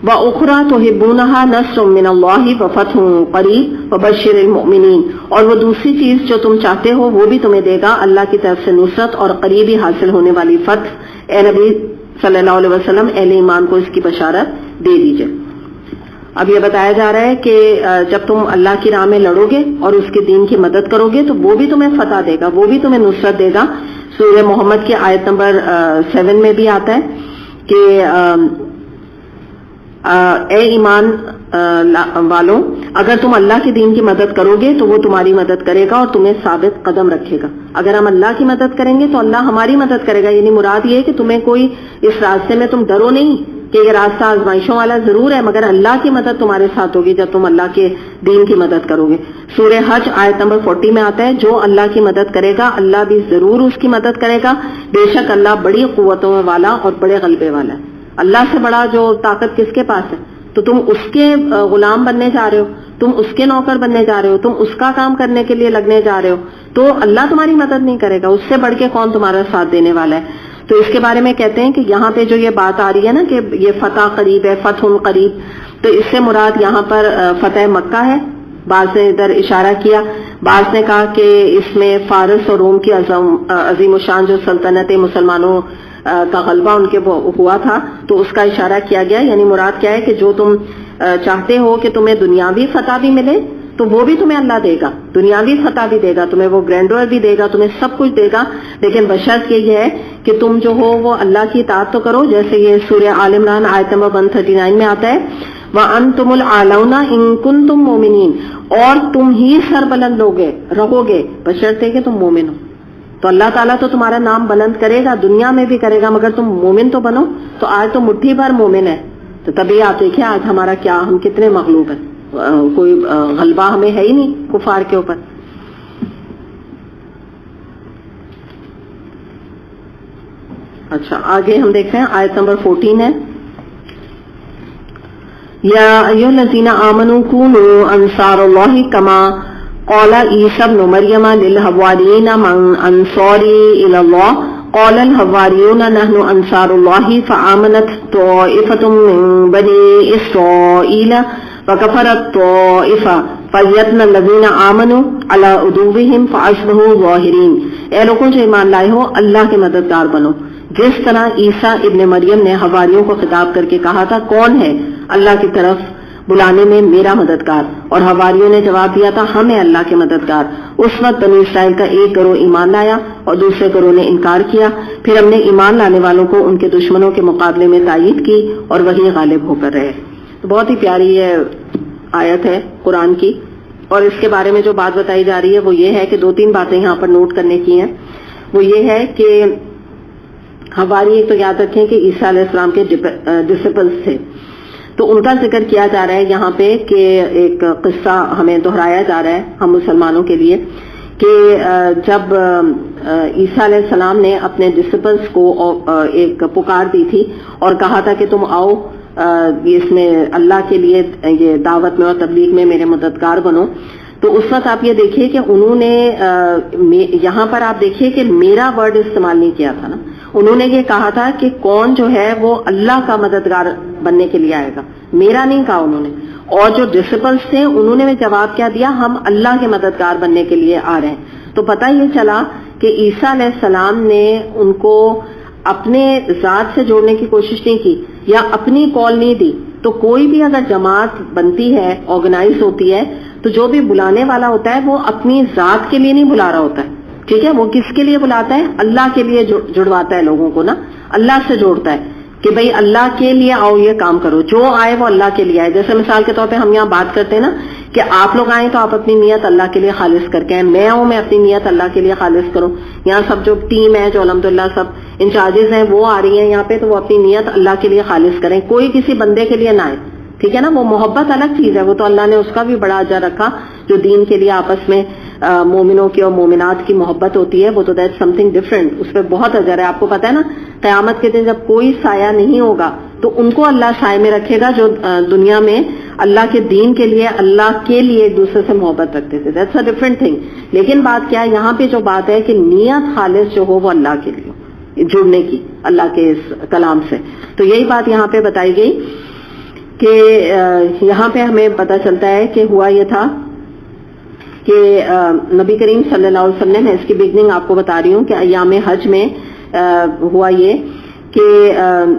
وَأُخْرَى تُحِبُّونَهَا نَصْرٌ مِّنَ اللَّهِ وَفَتْحٌ قَرِيبٌ وَبَشِّرِ الْمُؤْمِنِينَ، اور وہ دوسری چیز جو تم چاہتے ہو وہ بھی تمہیں دے گا، اللہ کی طرف سے نصرت اور قریبی حاصل ہونے والی فتح۔ اے نبی صلی اللہ علیہ وسلم اہل ایمان کو اس کی بشارت دے دیجئے۔ اب یہ بتایا جا رہا ہے کہ جب تم اللہ کی راہ میں لڑو گے اور اس کے دین کی مدد کرو گے تو وہ بھی تمہیں فتح دے گا، وہ بھی تمہیں نصرت دے گا۔ سورہ محمد کی آیت نمبر 7 میں بھی آتا ہے کہ اے ایمان والوں، اگر تم اللہ کے دین کی مدد کرو گے تو وہ تمہاری مدد کرے گا اور تمہیں ثابت قدم رکھے گا۔ اگر ہم اللہ کی مدد کریں گے تو اللہ ہماری مدد کرے گا، یعنی مراد یہ ہے کہ تمہیں کوئی اس راستے میں تم ڈرو نہیں کہ یہ راستہ آزمائشوں والا ضرور ہے، مگر اللہ کی مدد تمہارے ساتھ ہوگی جب تم اللہ کے دین کی مدد کرو گے۔ سورہ حج آیت نمبر 40 میں آتا ہے، جو اللہ کی مدد کرے گا اللہ بھی ضرور اس کی مدد کرے گا، بے شک اللہ بڑی قوتوں والا اور بڑے غلبے والا ہے۔ اللہ سے بڑا جو طاقت کس کے پاس ہے؟ تو تم اس کے غلام بننے جا رہے ہو، تم اس کے نوکر بننے جا رہے ہو، تم اس کا کام کرنے کے لیے لگنے جا رہے ہو، تو اللہ تمہاری مدد نہیں کرے گا، اس سے بڑھ کے کون تمہارا ساتھ دینے والا ہے۔ تو اس کے بارے میں کہتے ہیں کہ یہاں پہ جو یہ بات آ رہی ہے نا کہ یہ فتح قریب ہے، فتح قریب، تو اس سے مراد یہاں پر فتح مکہ ہے۔ بعض نے ادھر اشارہ کیا، بعض نے کہا کہ اس میں فارس اور روم کی عظیم الشان جو سلطنت مسلمانوں کا غلبہ ان کے ہوا تھا تو اس کا اشارہ کیا گیا، یعنی مراد کیا ہے کہ جو تم چاہتے ہو کہ تمہیں دنیاوی فتح بھی ملے تو وہ بھی تمہیں اللہ دے گا، دنیاوی فتح بھی دے گا، تمہیں وہ گرینڈور بھی دے گا، تمہیں سب کچھ دے گا، لیکن بشرط یہ ہے کہ تم جو ہو وہ اللہ کی اطاعت تو کرو، جیسے یہ سورہ آل عمران آیت نمبر 139 میں آتا ہے، وَأَنْتُمُ الْأَعْلَوْنَ إِن كُنتُم مُؤْمِنِينَ، اور تم ہی سربلند رہو گے بشرط ہے کہ تم مومن ہو۔ تو اللہ تعالیٰ تو تمہارا نام بلند کرے گا، دنیا میں بھی کرے گا، مگر تم مومن تو بنو۔ تو آج تو مٹھی بھر مومن ہے، تو تبھی آپ دیکھیں آج ہمارا کیا، ہم کتنے مغلوب ہیں، کوئی غلبہ ہمیں ہے ہی نہیں کفار کے اوپر۔ اچھا آگے ہم دیکھ رہے ہیں آیت نمبر 14 ہے، یا ایھا الذین آمنوا کونوا انصار اللہ کما قال عیسی ابن مریم للحواریین من انصاری الی اللہ قال الحواریون نحن انصار اللہ فآمنت طائفة من بنی اسرائیل وکفرت طائفة فَيَّدْنَ الَّذِينَ آمَنُوا عَلَىٰ عُدُوِّهِمْ فَأَصْبَحُوا ظَاهِرِينَ، اے لوگوں جو ایمان لائے ہو اللہ کے مددگار بنو، جس طرح عیسیٰ ابن مریم نے حواریوں کو خطاب کر کے کہا تھا کون ہے اللہ کی طرف بلانے میں میرا مددگار، اور حواریوں نے جواب دیا تھا ہم ہیں اللہ کے مددگار۔ اس وقت بنی اسرائیل کا ایک گروہ ایمان لایا اور دوسرے گروہ نے انکار کیا، پھر ہم نے ایمان لانے والوں کو ان کے دشمنوں کے مقابلے میں تائید کی اور وہی غالب ہو کر رہے۔ تو بہت ہی پیاری یہ آیت ہے قرآن کی، اور اس کے بارے میں جو بات بتائی جا رہی ہے وہ یہ ہے کہ 2-3 باتیں یہاں پر نوٹ کرنے کی ہیں۔ وہ یہ ہے کہ حواری ایک تو یاد رکھیں کہ عیسیٰ علیہ السلام کے ڈسپلس تھے، تو ان کا ذکر کیا جا رہا ہے یہاں پہ کہ ایک قصہ ہمیں دہرایا جا رہا ہے ہم مسلمانوں کے لیے کہ جب عیسیٰ علیہ السلام نے اپنے ڈسپلس کو ایک پکار دی تھی اور کہا تھا کہ تم آؤ اس میں اللہ کے لیے یہ دعوت میں اور تبلیغ میں میرے مددگار بنو، تو اس وقت آپ یہ دیکھیے کہ انہوں نے یہاں پر آپ دیکھیے کہ میرا ورڈ استعمال نہیں کیا تھا نا، انہوں نے یہ کہا تھا کہ کون جو ہے وہ اللہ کا مددگار بننے کے لیے آئے گا، میرا نہیں کہا انہوں نے۔ اور جو ڈسپلس تھے انہوں نے جواب کیا دیا، ہم اللہ کے مددگار بننے کے لیے آ رہے ہیں۔ تو پتہ یہ چلا کہ عیسیٰ علیہ السلام نے ان کو اپنے ذات سے جوڑنے کی کوشش نہیں کی یا اپنی کال نہیں دی۔ تو کوئی بھی اگر جماعت بنتی ہے، آرگنائز ہوتی ہے، تو جو بھی بلانے والا ہوتا ہے وہ اپنی ذات کے لیے نہیں بلا رہا ہوتا ہے، ٹھیک ہے، وہ کس کے لیے بلاتا ہے؟ اللہ کے لیے جڑواتا ہے لوگوں کو نا، اللہ سے جوڑتا ہے کہ بھئی اللہ کے لیے آؤ، یہ کام کرو، جو آئے وہ اللہ کے لیے آئے۔ جیسے مثال کے طور پہ ہم یہاں بات کرتے ہیں نا کہ آپ لوگ آئیں تو آپ اپنی نیت اللہ کے لیے خالص کر کے آئیں، میں آؤں میں اپنی نیت اللہ کے لیے خالص کروں۔ یہاں سب جو ٹیم ہے جو الحمدللہ سب انچارجز ہیں وہ آ رہی ہیں یہاں پہ، تو وہ اپنی نیت اللہ کے لیے خالص کریں، کوئی کسی بندے کے لیے نہ آئے، ٹھیک ہے نا۔ وہ محبت الگ چیز ہے، وہ تو اللہ نے اس کا بھی بڑا اجر رکھا، جو دین کے لیے آپس میں مومنوں کی اور مومنات کی محبت ہوتی ہے، وہ تو دیٹ سم تھنگ ڈفرینٹ، اس پہ بہت اجر ہے۔ آپ کو پتا ہے نا قیامت کے دن جب کوئی سایہ نہیں ہوگا تو ان کو اللہ سائے میں رکھے گا جو دنیا میں اللہ کے دین کے لیے، اللہ کے لیے ایک دوسرے سے محبت رکھتے تھے، دیٹس اے ڈفرینٹ تھنگ۔ لیکن بات کیا ہے یہاں پہ، جو بات ہے کہ نیت خالص جو ہو وہ اللہ کے لیے جڑنے کی، اللہ کے اس کلام سے، تو یہی بات یہاں پہ بتائی گئی کہ یہاں پہ ہمیں پتہ چلتا ہے کہ ہوا یہ تھا کہ نبی کریم صلی اللہ علیہ وسلم نے، اس کی بگننگ آپ کو بتا رہی ہوں کہ ایام حج میں ہوا یہ کہ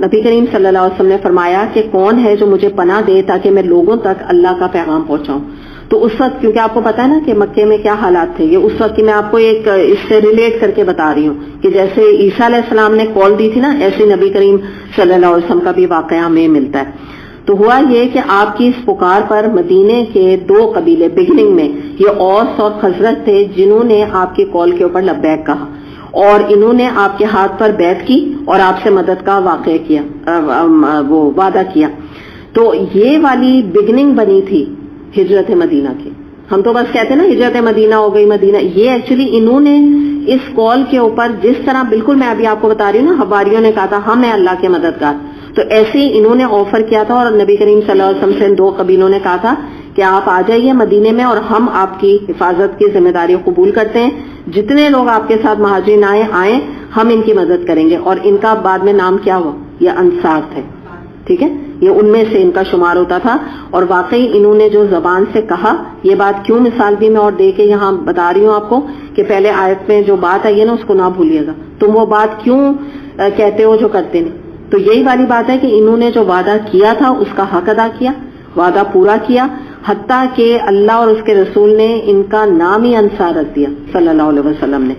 نبی کریم صلی اللہ علیہ وسلم نے فرمایا کہ کون ہے جو مجھے پناہ دے تاکہ میں لوگوں تک اللہ کا پیغام پہنچاؤں. تو اس وقت کیونکہ آپ کو پتا ہے نا کہ مکے میں کیا حالات تھے، یہ اس وقت کی میں آپ کو ایک اس سے ریلیٹ کر کے بتا رہی ہوں کہ جیسے عیسیٰ علیہ السلام نے کال دی تھی نا، ایسے نبی کریم صلی اللہ علیہ وسلم کا بھی واقعہ ہمیں ملتا ہے. تو ہوا یہ کہ آپ کی اس پکار پر مدینے کے 2 قبیلے بگننگ میں یہ اوس اور خزرج تھے جنہوں نے آپ کی کال کے اوپر لبیک کہا، اور انہوں نے آپ کے ہاتھ پر بیعت کی اور آپ سے مدد کا واقعہ کیا، وہ وعدہ کیا. تو یہ والی بگننگ بنی تھی ہجرت مدینہ کی. ہم تو بس کہتے ہیں نا ہجرت مدینہ ہو گئی مدینہ، یہ ایکچولی انہوں نے اس کال کے اوپر جس طرح بالکل میں ابھی آپ کو بتا رہی ہوں نا، حواریوں نے کہا تھا ہم ہیں اللہ کے مددگار، تو ایسے ہی انہوں نے آفر کیا تھا اور نبی کریم صلی اللہ علیہ وسلم سے 2 قبیلوں نے کہا تھا کہ آپ آ جائیے مدینے میں اور ہم آپ کی حفاظت کی ذمہ داری قبول کرتے ہیں، جتنے لوگ آپ کے ساتھ مہاجرین آئیں ہم ان کی مدد کریں گے. اور ان کا بعد میں نام کیا ہوا؟ یہ انصار تھے. ٹھیک ہے، یہ ان میں سے ان کا شمار ہوتا تھا. اور واقعی انہوں نے جو زبان سے کہا، یہ بات کیوں مثال بھی میں اور دے کے یہاں بتا رہی ہوں آپ کو کہ پہلے آیت میں جو بات آئی ہے نا اس کو نہ بھولیے گا، تم وہ بات کیوں کہتے ہو جو کرتے نہیں. تو یہی والی بات ہے کہ انہوں نے جو وعدہ کیا تھا اس کا حق ادا کیا، وعدہ پورا کیا، حتیٰ کہ اللہ اور اس کے رسول نے ان کا نام ہی انصار رکھ دیا صلی اللہ علیہ وسلم نے.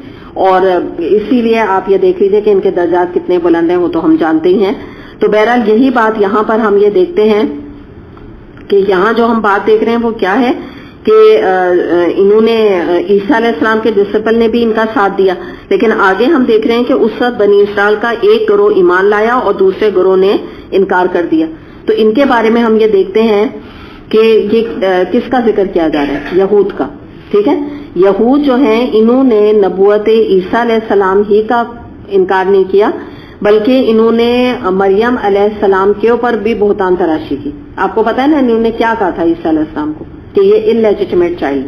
اور اسی لیے آپ یہ دیکھ لیجئے کہ ان کے درجات کتنے بلند ہیں، وہ تو ہم جانتے ہی ہیں. تو بہرحال یہی بات یہاں پر ہم یہ دیکھتے ہیں کہ یہاں جو ہم بات دیکھ رہے ہیں وہ کیا ہے کہ انہوں نے عیسیٰ علیہ السلام کے ڈسپل نے بھی ان کا ساتھ دیا، لیکن آگے ہم دیکھ رہے ہیں کہ اس وقت بنی اسرائیل کا ایک گروہ ایمان لایا اور دوسرے گروہ نے انکار کر دیا. تو ان کے بارے میں ہم یہ دیکھتے ہیں کہ یہ کس کا ذکر کیا جا رہا ہے؟ یہود کا. ٹھیک ہے، یہود جو ہیں انہوں نے نبوت عیسیٰ علیہ السلام ہی کا انکار نہیں کیا، بلکہ انہوں نے مریم علیہ السلام کے اوپر بھی بہتان تراشی کی. آپ کو پتا ہے نا انہوں نے کیا کہا تھا عیسیٰ علیہ السلام کو کہ یہ انلیجیٹمیٹ چائلڈ،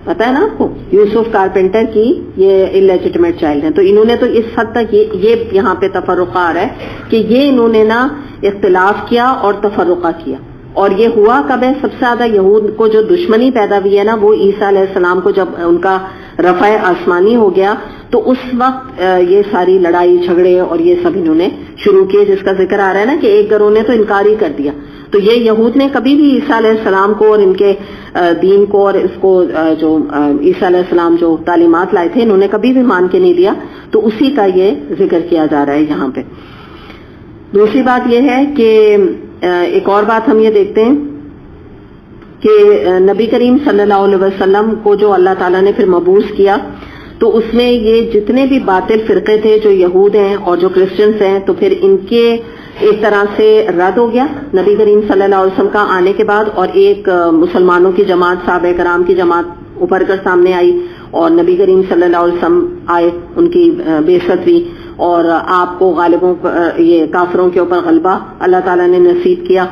پتا ہے نا آپ کو، یوسف کارپینٹر کی یہ انلیجیٹمیٹ چائلڈ ہے. تو انہوں نے تو اس حد تک یہ یہاں پہ تفرقہ آ رہا ہے کہ یہ انہوں نے نا اختلاف کیا اور تفرقہ کیا. اور یہ ہوا کب ہے؟ سب سے زیادہ یہود کو جو دشمنی پیدا ہوئی ہے نا وہ عیسیٰ علیہ السلام کو جب ان کا رفع آسمانی ہو گیا تو اس وقت یہ ساری لڑائی جھگڑے اور یہ سب انہوں نے شروع کیے، جس کا ذکر آ رہا ہے نا کہ ایک گروہ نے تو انکار ہی کر دیا. تو یہ یہود نے کبھی بھی عیسیٰ علیہ السلام کو اور ان کے دین کو اور اس کو جو عیسیٰ علیہ السلام جو تعلیمات لائے تھے انہوں نے کبھی بھی مان کے نہیں دیا. تو اسی کا یہ ذکر کیا جا رہا ہے یہاں پہ. دوسری بات یہ ہے کہ ایک اور بات ہم یہ دیکھتے ہیں کہ نبی کریم صلی اللہ علیہ وسلم کو جو اللہ تعالیٰ نے پھر مبعوث کیا تو اس میں یہ جتنے بھی باطل فرقے تھے جو یہود ہیں اور جو کرسچنز ہیں تو پھر ان کے ایک طرح سے رد ہو گیا نبی کریم صلی اللہ علیہ وسلم کا آنے کے بعد، اور ایک مسلمانوں کی جماعت صحابہ کرام کی جماعت ابھر کر سامنے آئی اور نبی کریم صلی اللہ علیہ وسلم آئے، ان کی بعثت ہوئی اور آپ کو غالبوں یہ کافروں کے اوپر غلبہ اللہ تعالیٰ نے نصیب کیا.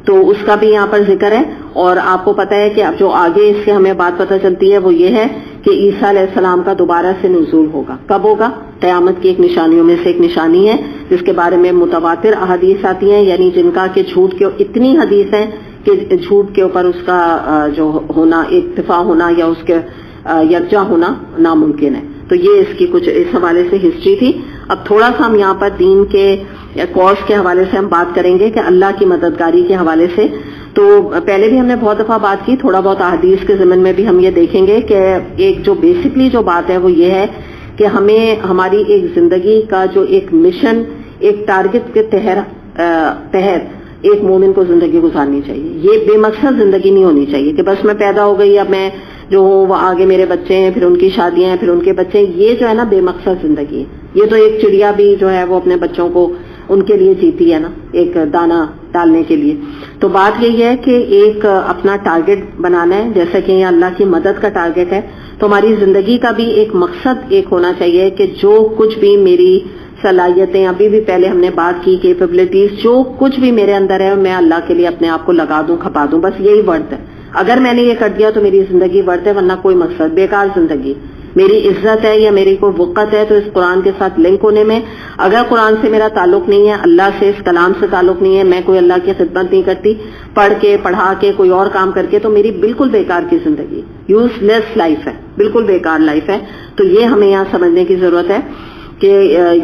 تو اس کا بھی یہاں پر ذکر ہے. اور آپ کو پتہ ہے کہ اب جو آگے اس سے ہمیں بات پتہ چلتی ہے وہ یہ ہے کہ عیسیٰ علیہ السلام کا دوبارہ سے نزول ہوگا. کب ہوگا؟ قیامت کی ایک نشانیوں میں سے ایک نشانی ہے جس کے بارے میں متواتر احادیث آتی ہیں، یعنی جن کا کہ جھوٹ کے اتنی حدیث ہیں کہ جھوٹ کے اوپر اس کا جو ہونا اتفاق ہونا یا اس کے یکجا ہونا ناممکن ہے. تو یہ اس کی کچھ اس حوالے سے ہسٹری تھی. اب تھوڑا سا ہم یہاں پر دین کے کورس کے حوالے سے ہم بات کریں گے کہ اللہ کی مددگاری کے حوالے سے. تو پہلے بھی ہم نے بہت دفعہ بات کی، تھوڑا بہت احادیث کے ضمن میں بھی ہم یہ دیکھیں گے کہ ایک جو بیسکلی جو بات ہے وہ یہ ہے کہ ہمیں ہماری ایک زندگی کا جو ایک مشن، ایک ٹارگٹ کے تحت ایک مومن کو زندگی گزارنی چاہیے. یہ بے مقصد زندگی نہیں ہونی چاہیے کہ بس میں پیدا ہو گئی اب میں جو ہوں وہ آگے میرے بچے ہیں، پھر ان کی شادیاں ہیں، پھر ان کے بچے ہیں. یہ جو ہے نا بے مقصد زندگی ہے. یہ تو ایک چڑیا بھی جو ہے وہ اپنے بچوں کو ان کے لیے جیتی ہے نا، ایک دانہ ڈالنے کے لیے. تو بات یہی ہے کہ ایک اپنا ٹارگٹ بنانا ہے، جیسا کہ یہ اللہ کی مدد کا ٹارگٹ ہے. تو ہماری زندگی کا بھی ایک مقصد ایک ہونا چاہیے کہ جو کچھ بھی میری صلاحیتیں، ابھی بھی پہلے ہم نے بات کی، کیپیبلٹیز، جو کچھ بھی میرے اندر ہے میں اللہ کے لیے اپنے آپ کو لگا دوں، کھپا دوں. بس یہی ورت ہے. اگر میں نے یہ کر دیا تو میری زندگی ورت ہے، ورنہ کوئی مقصد، بیکار زندگی. میری عزت ہے یا میری کوئی وقت ہے تو اس قرآن کے ساتھ لنک ہونے میں. اگر قرآن سے میرا تعلق نہیں ہے، اللہ سے، اس کلام سے تعلق نہیں ہے، میں کوئی اللہ کی خدمت نہیں کرتی، پڑھ کے پڑھا کے کوئی اور کام کر کے، تو میری بالکل بیکار کی زندگی، یوز لیس لائف ہے، بالکل بیکار لائف ہے. تو یہ ہمیں یہاں سمجھنے کی ضرورت ہے کہ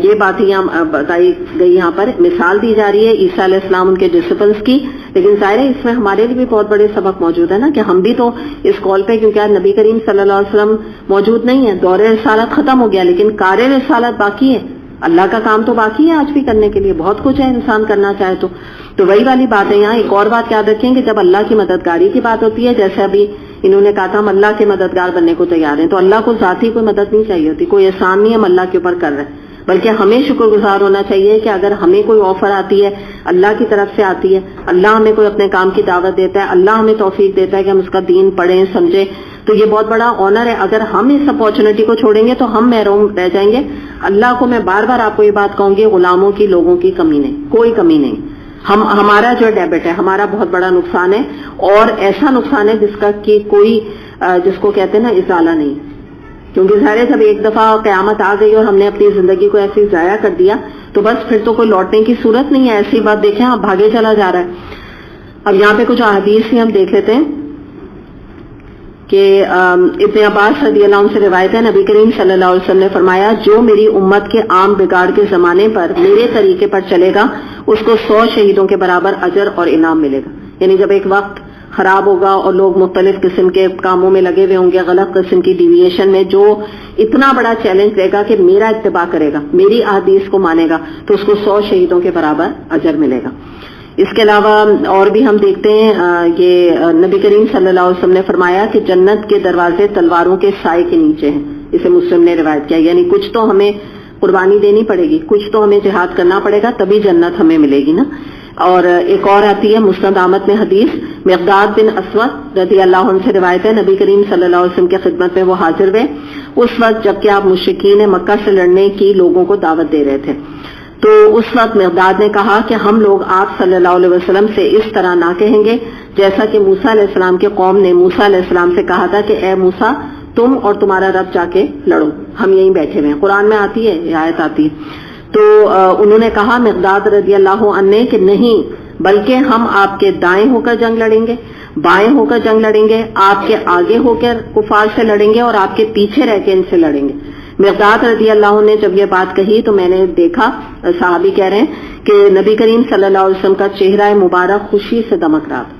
یہ بات یہاں بتائی گئی، یہاں پر مثال دی جا رہی ہے عیسیٰ علیہ السلام ان کے ڈسپلنس کی. لیکن ظاہر ہے اس میں ہمارے لیے بھی بہت بڑے سبق موجود ہے نا، کہ ہم بھی تو اس کال پہ، کیونکہ آج نبی کریم صلی اللہ علیہ وسلم موجود نہیں ہے، دور رسالت ختم ہو گیا، لیکن کار رسالت باقی ہے. اللہ کا کام تو باقی ہے آج بھی کرنے کے لیے، بہت کچھ ہے انسان کرنا چاہے تو وہی والی بات ہے. یہاں ایک اور بات یاد رکھیں کہ جب اللہ کی مددگاری کی بات ہوتی ہے، جیسے ابھی انہوں نے کہا تھا ہم اللہ کے مددگار بننے کو تیار ہیں، تو اللہ کو ذاتی کوئی مدد نہیں چاہیے ہوتی، کوئی احسان نہیں ہم اللہ کے اوپر کر رہے ہیں، بلکہ ہمیں شکر گزار ہونا چاہیے کہ اگر ہمیں کوئی آفر آتی ہے اللہ کی طرف سے آتی ہے، اللہ ہمیں کوئی اپنے کام کی دعوت دیتا ہے، اللہ ہمیں توفیق دیتا ہے کہ ہم اس کا دین پڑھیں سمجھیں، تو یہ بہت بڑا آنر ہے. اگر ہم اس اپارچونٹی کو چھوڑیں گے تو ہم محروم رہ جائیں گے. اللہ کو میں بار بار آپ کو یہ بات کہوں گی، غلاموں کی، لوگوں کی کمی نہیں، کوئی کمی نہیں. ہمارا جو ڈیبٹ ہے، ہمارا بہت بڑا نقصان ہے، اور ایسا نقصان ہے جس کا کہ کوئی جس کو کہتے ہیں نا ازالہ نہیں. کیونکہ ظاہر ہے جب ایک دفعہ قیامت آ گئی اور ہم نے اپنی زندگی کو ایسے ضائع کر دیا تو بس پھر تو کوئی لوٹنے کی صورت نہیں ہے. ایسی بات دیکھیں آپ، بھاگے چلا جا رہا ہے. اب یہاں پہ کچھ احادیث ہی ہم دیکھ لیتے ہیں کہ ابن عباس رضی اللہ عنہ سے روایت ہے، نبی کریم صلی اللہ علیہ وسلم نے فرمایا جو میری امت کے عام بگاڑ کے زمانے پر میرے طریقے پر چلے گا اس کو 100 شہیدوں کے برابر اجر اور انعام ملے گا. یعنی جب ایک وقت خراب ہوگا اور لوگ مختلف قسم کے کاموں میں لگے ہوئے ہوں گے، غلط قسم کی ڈیویشن میں، جو اتنا بڑا چیلنج دے گا کہ میرا اتباع کرے گا، میری احادیث کو مانے گا، تو اس کو 100 شہیدوں کے برابر اجر ملے گا. اس کے علاوہ اور بھی ہم دیکھتے ہیں یہ نبی کریم صلی اللہ علیہ وسلم نے فرمایا کہ جنت کے دروازے تلواروں کے سائے کے نیچے ہیں. اسے مسلم نے روایت کیا. یعنی کچھ تو ہمیں قربانی دینی پڑے گی، کچھ تو ہمیں جہاد کرنا پڑے گا، تبھی جنت ہمیں ملے گی نا. اور ایک اور آتی ہے مسند احمد میں حدیث، مقداد بن اسود رضی اللہ عنہ سے روایت ہے، نبی کریم صلی اللہ علیہ وسلم کی خدمت میں وہ حاضر ہوئے اس وقت جبکہ آپ مشرکین مکہ سے لڑنے کی لوگوں کو دعوت دے رہے تھے. تو اس وقت مقداد نے کہا کہ ہم لوگ آپ صلی اللہ علیہ وسلم سے اس طرح نہ کہیں گے جیسا کہ موسیٰ علیہ السلام کے قوم نے موسیٰ علیہ السلام سے کہا تھا کہ اے موسیٰ تم اور تمہارا رب جا کے لڑو، ہم یہیں بیٹھے ہوئے ہیں. قرآن میں آتی ہے یہ آیت آتی ہے. تو انہوں نے کہا مقداد رضی اللہ عنہ کہ نہیں، بلکہ ہم آپ کے دائیں ہو کر جنگ لڑیں گے، بائیں ہو کر جنگ لڑیں گے، آپ کے آگے ہو کر کفار سے لڑیں گے اور آپ کے پیچھے رہ کے ان سے لڑیں گے. مقداد رضی اللہ عنہ نے جب یہ بات کہی تو میں نے دیکھا، صحابی کہہ رہے ہیں کہ نبی کریم صلی اللہ علیہ وسلم کا چہرہ مبارک خوشی سے دمک رہا تھا.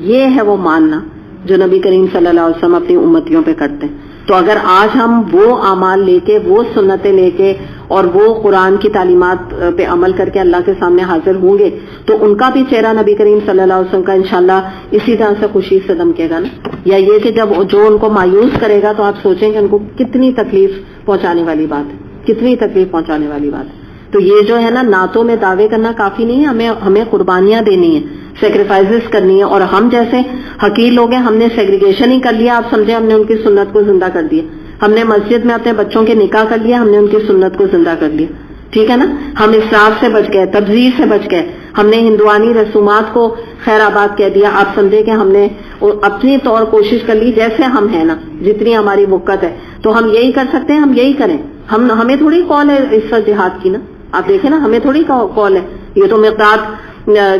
یہ ہے وہ ماننا جو نبی کریم صلی اللہ علیہ وسلم اپنی امتیوں پہ کرتے ہیں. تو اگر آج ہم وہ اعمال لے کے، وہ سنتیں لے کے اور وہ قرآن کی تعلیمات پہ عمل کر کے اللہ کے سامنے حاضر ہوں گے تو ان کا بھی چہرہ نبی کریم صلی اللہ علیہ وسلم کا انشاءاللہ اسی طرح سے خوشی سے دمکے گا نا. یا یہ کہ جب جو ان کو مایوس کرے گا تو آپ سوچیں کہ ان کو کتنی تکلیف پہنچانے والی بات ہے، کتنی تکلیف پہنچانے والی بات ہے. تو یہ جو ہے نا نعتوں میں دعوے کرنا کافی نہیں ہے، ہمیں قربانیاں دینی ہیں، سیکریفائسز کرنی ہے. اور ہم جیسے حقیر لوگ ہیں، ہم نے سیگریگیشن ہی کر لیا. آپ سمجھیں ہم نے ان کی سنت کو زندہ کر دیا. ہم نے مسجد میں اپنے بچوں کے نکاح کر لیا، ہم نے ان کی سنت کو زندہ کر لیا. ٹھیک ہے نا. ہم اسراف سے بچ گئے، تبذیر سے بچ گئے. ہم نے ہندوانی رسومات کو خیر آباد کہہ دیا. آپ سمجھے کہ ہم نے اپنی طور کوشش کر لی جیسے ہم ہیں نا، جتنی ہماری وقت ہے تو ہم یہی کر سکتے ہیں، ہم یہی کریں. ہمیں تھوڑی کال ہے اس وقت جہاد کی نا. آپ دیکھیں نا، ہمیں تھوڑی کال ہے. یہ تو مقداد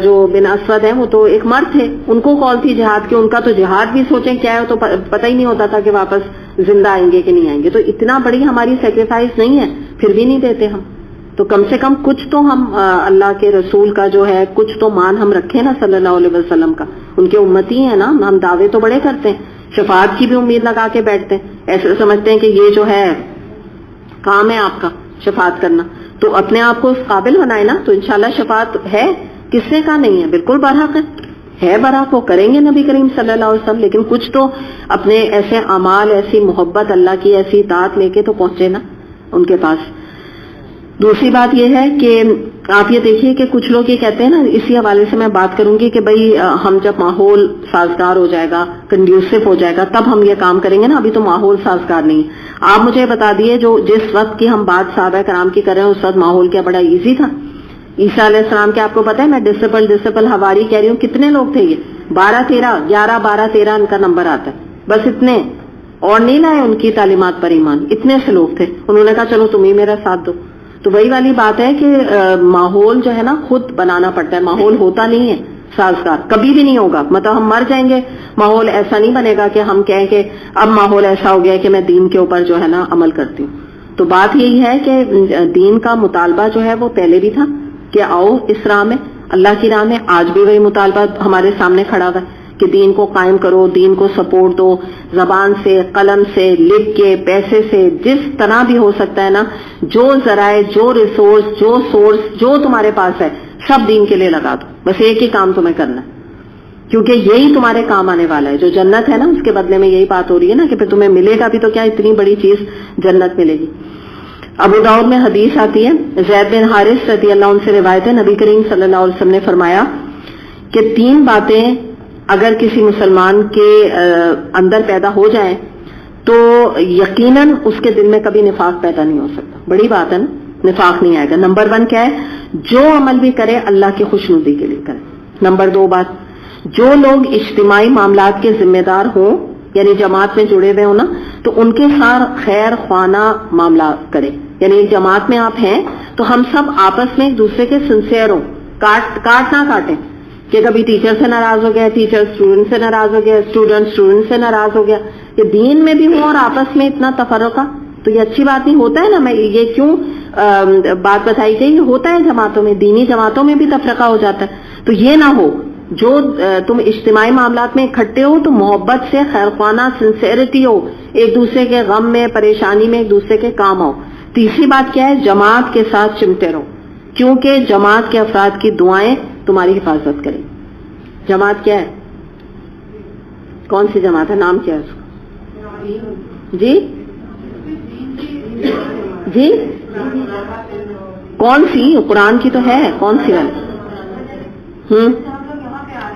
جو بن اسود ہیں وہ تو ایک مرد تھے، ان کو کال تھی جہاد کی. ان کا تو جہاد بھی سوچیں کیا ہے تو پتہ ہی نہیں ہوتا تھا کہ واپس زندہ آئیں گے کہ نہیں آئیں گے. تو اتنا بڑی ہماری سیکریفائس نہیں ہے، پھر بھی نہیں دیتے ہم. تو کم سے کم کچھ تو ہم اللہ کے رسول کا جو ہے کچھ تو مان ہم رکھیں نا صلی اللہ علیہ وسلم کا. ان کے امتی ہیں نا. ہم دعوے تو بڑے کرتے ہیں، شفاعت کی بھی امید لگا کے بیٹھتے ہیں. ایسے سمجھتے ہیں کہ یہ جو ہے کام ہے آپ کا شفاعت کرنا، تو اپنے آپ کو اس قابل بنائے نا. تو انشاءاللہ شفاعت ہے، کس نے کہا نہیں ہے، بالکل برحق ہے برحق. وہ کریں گے نبی کریم صلی اللہ علیہ وسلم، لیکن کچھ تو اپنے ایسے اعمال، ایسی محبت اللہ کی، ایسی اطاعت لے کے تو پہنچے نا ان کے پاس. دوسری بات یہ ہے کہ آپ یہ دیکھیے کہ کچھ لوگ یہ کہتے ہیں نا، اسی حوالے سے میں بات کروں گی کہ بھئی ہم جب ماحول سازگار ہو جائے گا، کنڈیوسو ہو جائے گا، تب ہم یہ کام کریں گے نا. ابھی تو ماحول سازگار نہیں ہے. آپ مجھے بتا دیے جو جس وقت کی ہم بات صحابہ کرام کی کر رہے ہیں اس وقت ماحول کیا بڑا ایزی تھا. عیسیٰ علیہ السلام کے آپ کو پتا ہے، میں ڈسپل حواری کہہ رہی ہوں، کتنے لوگ تھے یہ؟ 12 13 11 12 13 ان کا نمبر آتا ہے، بس اتنے. اور نہیں لائے ان کی تعلیمات پر ایمان. اتنے سے لوگ تھے, انہوں نے کہا چلو تم ہی میرا ساتھ دو. تو وہی والی بات ہے کہ ماحول جو ہے نا خود بنانا پڑتا ہے. ماحول ہوتا نہیں ہے سازگار, کبھی بھی نہیں ہوگا. مطلب ہم مر جائیں گے, ماحول ایسا نہیں بنے گا کہ ہم کہیں کہ اب ماحول ایسا ہو گیا کہ میں دین کے اوپر جو ہے نا عمل کرتی ہوں. تو بات یہی ہے کہ دین کا مطالبہ جو ہے وہ پہلے بھی تھا کہ آؤ اس راہ میں, اللہ کی راہ میں. آج بھی وہی مطالبہ ہمارے سامنے کھڑا ہوا ہے کہ دین کو قائم کرو, دین کو سپورٹ دو, زبان سے, قلم سے, لکھ کے, پیسے سے, جس طرح بھی ہو سکتا ہے نا, جو ذرائع, جو ریسورس, جو سورس جو تمہارے پاس ہے سب دین کے لیے لگا دو. بس ایک ہی کام تمہیں کرنا ہے, کیونکہ یہی تمہارے کام آنے والا ہے. جو جنت ہے نا اس کے بدلے میں یہی بات ہو رہی ہے نا کہ پھر تمہیں ملے گا بھی تو کیا, اتنی بڑی چیز جنت ملے گی. ابو داؤد میں حدیث آتی ہے, زید بن حارث رضی اللہ عنہ سے روایت ہے, نبی کریم صلی اللہ علیہ وسلم نے فرمایا کہ 3 باتیں اگر کسی مسلمان کے اندر پیدا ہو جائیں تو یقیناً اس کے دل میں کبھی نفاق پیدا نہیں ہو سکتا. بڑی بات ہے نا, نفاق نہیں آئے گا. نمبر 1 کیا ہے, جو عمل بھی کرے اللہ کی خوشنودی کے لیے کرے. نمبر 2 بات, جو لوگ اجتماعی معاملات کے ذمہ دار ہوں یعنی جماعت میں جڑے ہوئے ہوں نا, تو ان کے ساتھ خیر خوانا معاملہ کرے. یعنی ایک جماعت میں آپ ہیں تو ہم سب آپس میں ایک دوسرے کے سنسیئر ہوں, کاٹ نہ کاٹیں کہ کبھی ٹیچر سے ناراض ہو گیا, ٹیچر اسٹوڈنٹ سے ناراض ہو گیا, اسٹوڈنٹ سے ناراض ہو گیا. یہ دین میں بھی ہوں اور آپس میں اتنا تفرقہ, تو یہ اچھی بات نہیں. ہوتا ہے نا, میں یہ کیوں بات بتائی گئی, یہ ہوتا ہے جماعتوں میں, دینی جماعتوں میں بھی تفرقہ ہو جاتا ہے. تو یہ نہ ہو, جو تم اجتماعی معاملات میں اکٹھے ہو تو محبت سے, خیر خوانا, سنسیئرٹی ہو, ایک دوسرے کے غم میں, پریشانی میں ایک دوسرے کے کام آؤ. تیسری بات کیا ہے, جماعت کے ساتھ چمٹے رہو, کیونکہ جماعت کے افراد کی دعائیں تمہاری حفاظت کریں. جماعت کیا ہے, کون سی جماعت ہے, نام کیا ہے اس کا؟ جی جی کون سی, قرآن کی تو ہے, کون سی والی؟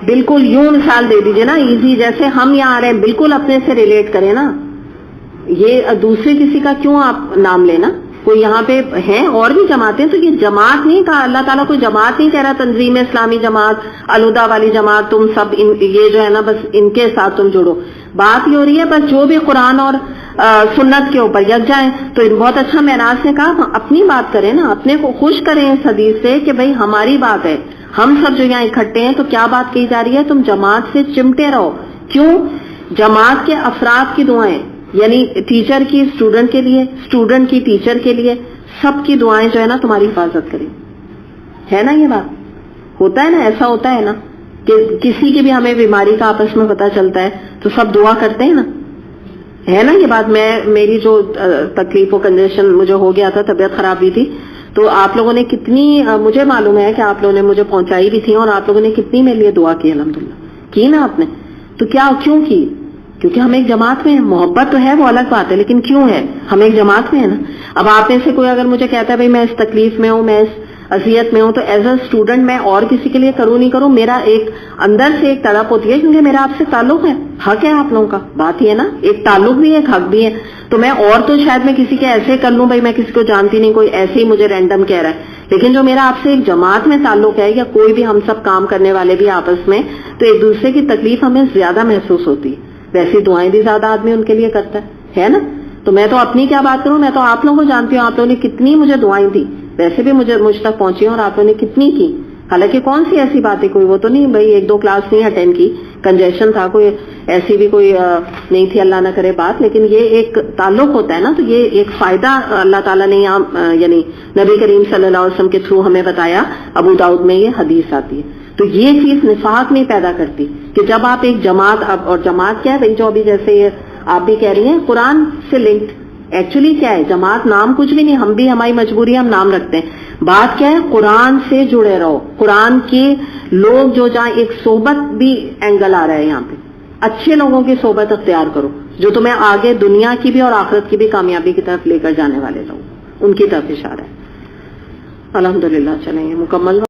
بالکل یوں مثال دے دیجئے نا, ایزی, جیسے ہم یہاں آ رہے ہیں بالکل اپنے سے ریلیٹ کریں نا. یہ دوسرے کسی کا کیوں آپ نام لینا, کوئی یہاں پہ ہیں اور بھی جماعتیں, تو یہ جماعت نہیں کہا, اللہ تعالیٰ کوئی جماعت نہیں کہہ رہا, تنظیم اسلامی جماعت, الہدا والی جماعت, تم سب یہ جو ہے نا بس ان کے ساتھ تم جڑو. بات یہ ہو رہی ہے بس جو بھی قرآن اور سنت کے اوپر یکجا ہیں. تو بہت اچھا معراج نے کہا اپنی بات کریں نا, اپنے کو خوش کریں اس حدیث سے کہ بھئی ہماری بات ہے, ہم سب جو یہاں اکٹھے ہیں. تو کیا بات کہی جا رہی ہے, تم جماعت سے چمٹے رہو. کیوں؟ جماعت کے افراد کی دعائیں, یعنی ٹیچر کی اسٹوڈنٹ کے لیے, اسٹوڈنٹ کی ٹیچر کے لیے, سب کی دعائیں جو ہے نا تمہاری حفاظت کریں. ہے نا, یہ بات ہوتا ہے نا, ایسا ہوتا ہے نا کہ کسی کی بھی ہمیں بیماری کا آپس میں پتہ چلتا ہے تو سب دعا کرتے ہیں نا, ہے نا یہ بات. میری جو تکلیف و کنجیشن مجھے ہو گیا تھا, طبیعت خراب بھی تھی, تو آپ لوگوں نے کتنی, مجھے معلوم ہے کہ آپ لوگوں نے مجھے پہنچائی بھی تھی, اور آپ لوگوں نے کتنی میرے لیے دعا کی, الحمدللہ کی نا آپ نے. تو کیوں کی؟ کیونکہ ہم ایک جماعت میں ہیں. محبت تو ہے وہ الگ بات ہے, لیکن کیوں ہے, ہم ایک جماعت میں ہیں نا. اب آپ میں سے کوئی اگر مجھے کہتا ہے بھائی میں اس تکلیف میں ہوں, میں اس اذیت میں ہوں, تو ایز اے اسٹوڈنٹ میں اور کسی کے لیے کروں نہیں کروں, میرا ایک اندر سے ایک تڑپ ہوتی ہے, کیونکہ میرا آپ سے تعلق ہے, حق ہے آپ لوگوں کا. بات یہ ہے نا, ایک تعلق بھی ہے, ایک حق بھی ہے. تو میں اور تو شاید میں کسی کے ایسے کر لوں, بھائی میں کسی کو جانتی نہیں, کوئی ایسے ہی مجھے رینڈم کہہ رہا ہے, لیکن جو میرا آپ سے ایک جماعت میں تعلق ہے, یا کوئی بھی ہم سب کام کرنے والے بھی آپس میں, تو ایک دوسرے کی تکلیف ہمیں زیادہ محسوس ہوتی ہے. ویسی دعائیں بھی زیادہ آدمی ان کے لیے کرتا ہے نا. تو میں تو اپنی کیا بات کروں, میں تو آپ لوگوں کو جانتی ہوں, آپ لوگوں نے کتنی مجھے دعائیں دی, ویسے بھی مجھ تک پہنچی ہیں, اور آپ لوگوں نے کتنی کی. حالانکہ کون سی ایسی بات ہے, کوئی وہ تو نہیں بھائی 1-2 کلاس نہیں اٹینڈ کی, کنجیشن تھا, کوئی ایسی بھی کوئی نہیں تھی, اللہ نہ کرے بات, لیکن یہ ایک تعلق ہوتا ہے نا. تو یہ ایک فائدہ اللہ تعالیٰ نے یہاں یعنی نبی کریم صلی اللہ علیہ وسلم کے تھرو ہمیں بتایا. ابو داؤد میں یہ حدیث آتی ہے. تو یہ چیز نفاق نہیں پیدا کرتی کہ جب آپ ایک جماعت, اور جماعت کیا ہے بھائی, جو ابھی جیسے یہ آپ بھی کہہ رہی ہیں قرآن سے لنکڈ, ایکچولی کیا ہے جماعت, نام کچھ بھی نہیں, ہم بھی ہماری مجبوری ہم نام رکھتے ہیں. بات کیا ہے, قرآن سے جڑے رہو, قرآن کے لوگ جو جہاں ایک صحبت بھی اینگل آ رہا ہے یہاں پہ, اچھے لوگوں کی صحبت اختیار کرو جو تمہیں آگے دنیا کی بھی اور آخرت کی بھی کامیابی کی طرف لے کر جانے والے لوگ, ان کی طرف اشارہ ہے. الحمدللہ. چلیں گے مکمل.